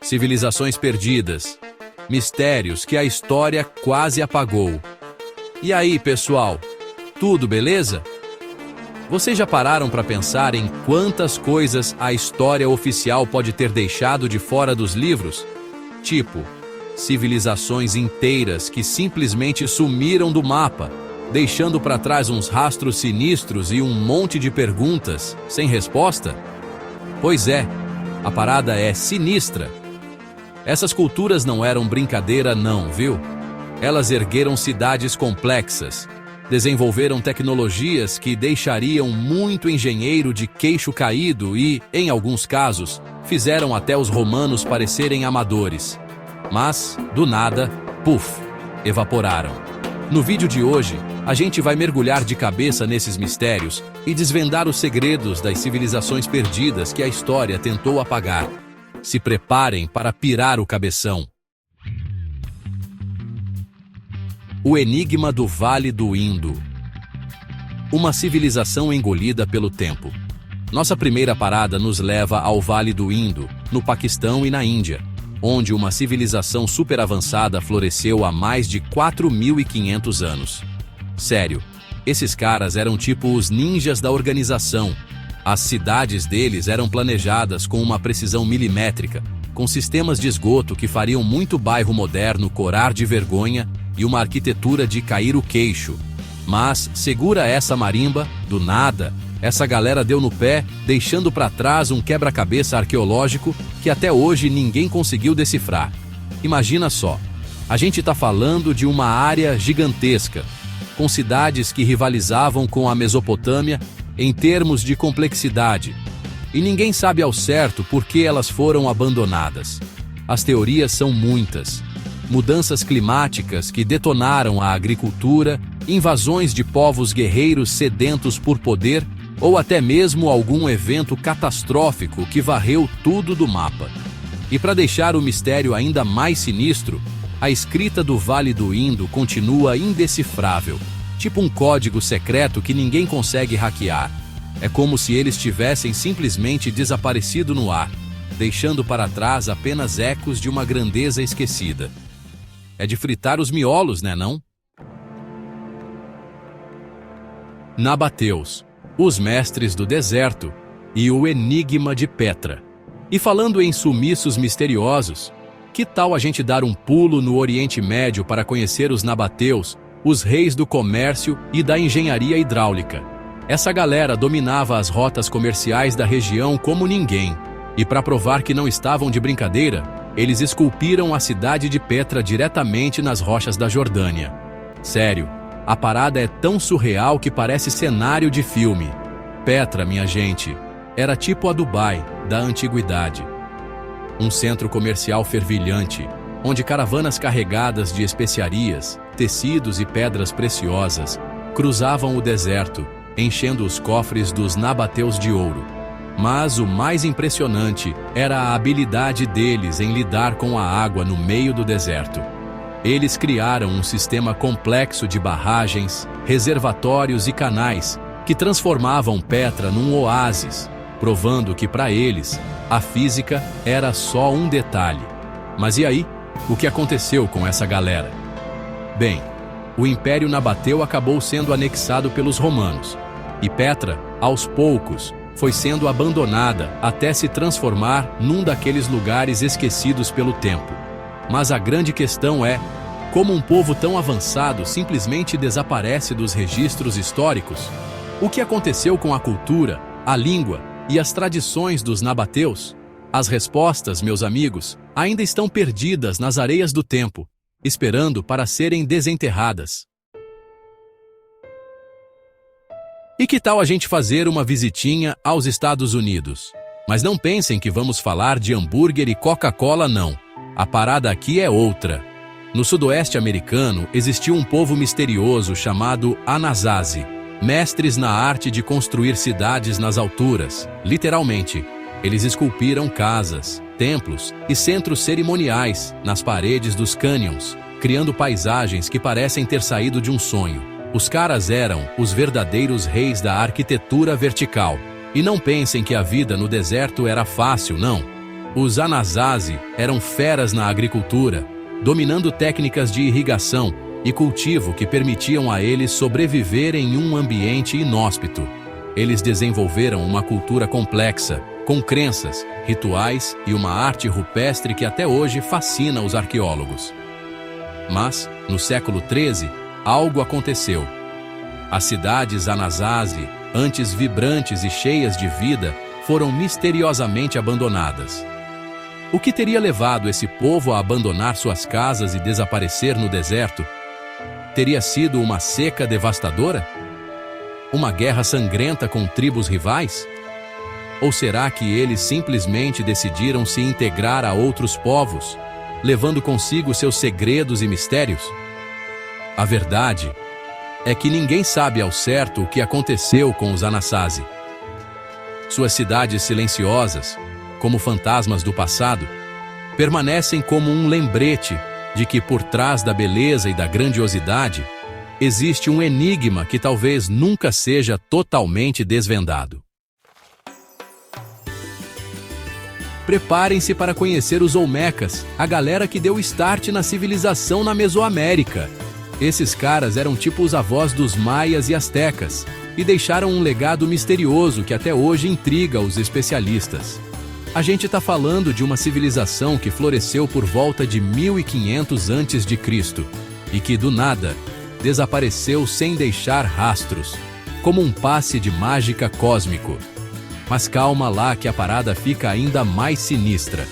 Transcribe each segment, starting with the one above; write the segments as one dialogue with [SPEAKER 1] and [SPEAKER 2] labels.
[SPEAKER 1] civilizações perdidas, mistérios que a história quase apagou. E aí, pessoal? Tudo beleza? Vocês já pararam para pensar em quantas coisas a história oficial pode ter deixado de fora dos livros? Tipo, civilizações inteiras que simplesmente sumiram do mapa, deixando para trás uns rastros sinistros e um monte de perguntas sem resposta? Pois é, a parada é sinistra. Essas culturas não eram brincadeira não, viu? Elas ergueram cidades complexas, desenvolveram tecnologias que deixariam muito engenheiro de queixo caído e, em alguns casos, fizeram até os romanos parecerem amadores. Mas, do nada, puf, evaporaram. No vídeo de hoje, a gente vai mergulhar de cabeça nesses mistérios e desvendar os segredos das civilizações perdidas que a história tentou apagar. Se preparem para pirar o cabeção. O enigma do Vale do Indo. Uma civilização engolida pelo tempo. Nossa primeira parada nos leva ao Vale do Indo, no Paquistão e na Índia, onde uma civilização super avançada floresceu há mais de 4.500 anos. Sério, esses caras eram tipo os ninjas da organização. As cidades deles eram planejadas com uma precisão milimétrica, com sistemas de esgoto que fariam muito bairro moderno corar de vergonha e uma arquitetura de cair o queixo. Mas, segura essa marimba, do nada, essa galera deu no pé, deixando para trás um quebra-cabeça arqueológico que até hoje ninguém conseguiu decifrar. Imagina só, a gente tá falando de uma área gigantesca, com cidades que rivalizavam com a Mesopotâmia em termos de complexidade, e ninguém sabe ao certo por que elas foram abandonadas. As teorias são muitas. Mudanças climáticas que detonaram a agricultura, invasões de povos guerreiros sedentos por poder, ou até mesmo algum evento catastrófico que varreu tudo do mapa. E para deixar o mistério ainda mais sinistro, a escrita do Vale do Indo continua indecifrável, tipo um código secreto que ninguém consegue hackear. É como se eles tivessem simplesmente desaparecido no ar, deixando para trás apenas ecos de uma grandeza esquecida. É de fritar os miolos, né não? Nabateus, os mestres do deserto e o enigma de Petra. E falando em sumiços misteriosos, que tal a gente dar um pulo no Oriente Médio para conhecer os nabateus, os reis do comércio e da engenharia hidráulica? Essa galera dominava as rotas comerciais da região como ninguém, e para provar que não estavam de brincadeira, eles esculpiram a cidade de Petra diretamente nas rochas da Jordânia. Sério, a parada é tão surreal que parece cenário de filme. Petra, minha gente, era tipo a Dubai da antiguidade. Um centro comercial fervilhante, onde caravanas carregadas de especiarias, tecidos e pedras preciosas cruzavam o deserto, enchendo os cofres dos nabateus de ouro. Mas o mais impressionante era a habilidade deles em lidar com a água no meio do deserto. Eles criaram um sistema complexo de barragens, reservatórios e canais que transformavam Petra num oásis, provando que para eles, a física era só um detalhe. Mas e aí? O que aconteceu com essa galera? Bem, o Império Nabateu acabou sendo anexado pelos romanos, e Petra, aos poucos, foi sendo abandonada até se transformar num daqueles lugares esquecidos pelo tempo. Mas a grande questão é, como um povo tão avançado simplesmente desaparece dos registros históricos? O que aconteceu com a cultura, a língua e as tradições dos nabateus? As respostas, meus amigos, ainda estão perdidas nas areias do tempo, esperando para serem desenterradas. E que tal a gente fazer uma visitinha aos Estados Unidos? Mas não pensem que vamos falar de hambúrguer e Coca-Cola, não. A parada aqui é outra. No sudoeste americano existiu um povo misterioso chamado Anasazi, mestres na arte de construir cidades nas alturas. Literalmente, eles esculpiram casas, templos e centros cerimoniais nas paredes dos cânions, criando paisagens que parecem ter saído de um sonho. Os caras eram os verdadeiros reis da arquitetura vertical. E não pensem que a vida no deserto era fácil, não. Os Anasazi eram feras na agricultura, dominando técnicas de irrigação e cultivo que permitiam a eles sobreviver em um ambiente inóspito. Eles desenvolveram uma cultura complexa, com crenças, rituais e uma arte rupestre que até hoje fascina os arqueólogos. Mas, no século XIII, algo aconteceu. As cidades Anasazi, antes vibrantes e cheias de vida, foram misteriosamente abandonadas. O que teria levado esse povo a abandonar suas casas e desaparecer no deserto? Teria sido uma seca devastadora? Uma guerra sangrenta com tribos rivais? Ou será que eles simplesmente decidiram se integrar a outros povos, levando consigo seus segredos e mistérios? A verdade é que ninguém sabe ao certo o que aconteceu com os Anasazi. Suas cidades silenciosas, como fantasmas do passado, permanecem como um lembrete de que por trás da beleza e da grandiosidade existe um enigma que talvez nunca seja totalmente desvendado. Preparem-se para conhecer os Olmecas, a galera que deu o start na civilização na Mesoamérica. Esses caras eram tipo os avós dos maias e astecas, e deixaram um legado misterioso que até hoje intriga os especialistas. A gente está falando de uma civilização que floresceu por volta de 1500 a.C. e que, do nada, desapareceu sem deixar rastros, como um passe de mágica cósmico. Mas calma lá que a parada fica ainda mais sinistra.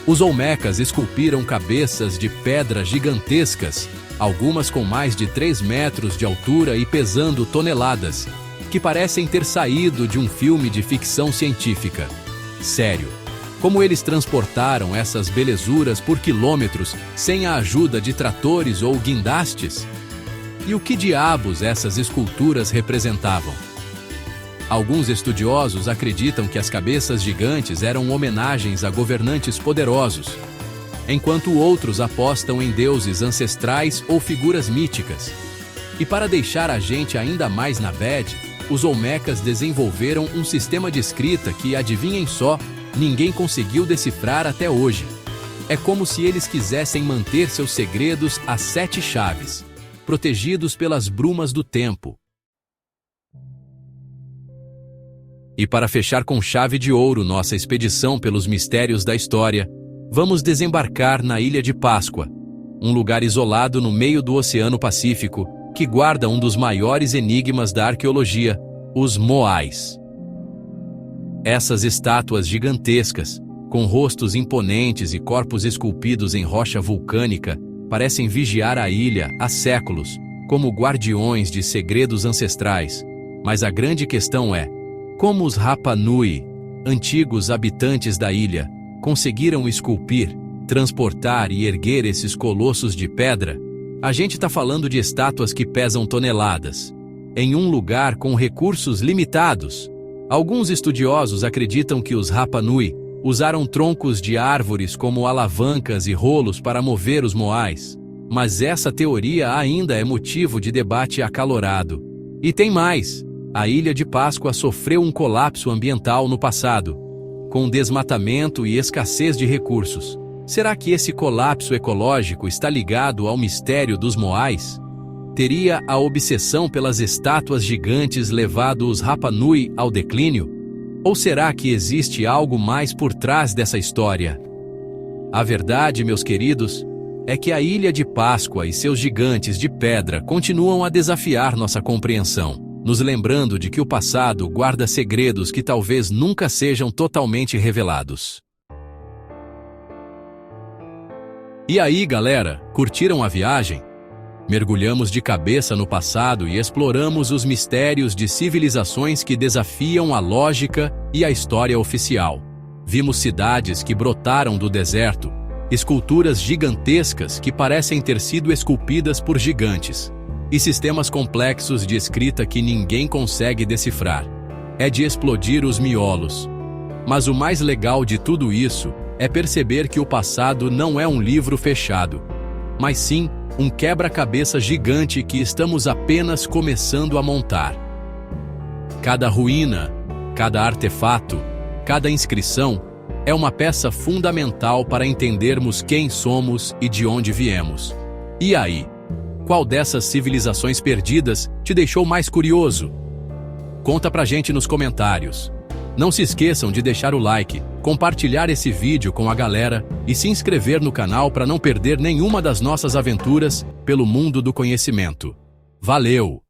[SPEAKER 1] Os Olmecas esculpiram cabeças de pedra gigantescas, algumas com mais de 3 metros de altura e pesando toneladas, que parecem ter saído de um filme de ficção científica. Sério, como eles transportaram essas belezuras por quilômetros sem a ajuda de tratores ou guindastes? E o que diabos essas esculturas representavam? Alguns estudiosos acreditam que as cabeças gigantes eram homenagens a governantes poderosos, enquanto outros apostam em deuses ancestrais ou figuras míticas. E para deixar a gente ainda mais na bad, os Olmecas desenvolveram um sistema de escrita que, adivinhem só, ninguém conseguiu decifrar até hoje. É como se eles quisessem manter seus segredos a 7 chaves, protegidos pelas brumas do tempo. E para fechar com chave de ouro nossa expedição pelos mistérios da história, vamos desembarcar na Ilha de Páscoa, um lugar isolado no meio do Oceano Pacífico, que guarda um dos maiores enigmas da arqueologia, os Moais. Essas estátuas gigantescas, com rostos imponentes e corpos esculpidos em rocha vulcânica, parecem vigiar a ilha há séculos, como guardiões de segredos ancestrais. Mas a grande questão é, como os Rapa Nui, antigos habitantes da ilha, conseguiram esculpir, transportar e erguer esses colossos de pedra? A gente está falando de estátuas que pesam toneladas, em um lugar com recursos limitados. Alguns estudiosos acreditam que os Rapa Nui usaram troncos de árvores como alavancas e rolos para mover os moais, mas essa teoria ainda é motivo de debate acalorado. E tem mais! A Ilha de Páscoa sofreu um colapso ambiental no passado, com desmatamento e escassez de recursos. Será que esse colapso ecológico está ligado ao mistério dos Moais? Teria a obsessão pelas estátuas gigantes levado os Rapa Nui ao declínio? Ou será que existe algo mais por trás dessa história? A verdade, meus queridos, é que a Ilha de Páscoa e seus gigantes de pedra continuam a desafiar nossa compreensão, nos lembrando de que o passado guarda segredos que talvez nunca sejam totalmente revelados. E aí, galera, curtiram a viagem? Mergulhamos de cabeça no passado e exploramos os mistérios de civilizações que desafiam a lógica e a história oficial. Vimos cidades que brotaram do deserto, esculturas gigantescas que parecem ter sido esculpidas por gigantes, e sistemas complexos de escrita que ninguém consegue decifrar. É de explodir os miolos. Mas o mais legal de tudo isso é perceber que o passado não é um livro fechado, mas sim um quebra-cabeça gigante que estamos apenas começando a montar. Cada ruína, cada artefato, cada inscrição é uma peça fundamental para entendermos quem somos e de onde viemos. E aí? Qual dessas civilizações perdidas te deixou mais curioso? Conta pra gente nos comentários. Não se esqueçam de deixar o like, compartilhar esse vídeo com a galera e se inscrever no canal para não perder nenhuma das nossas aventuras pelo mundo do conhecimento. Valeu!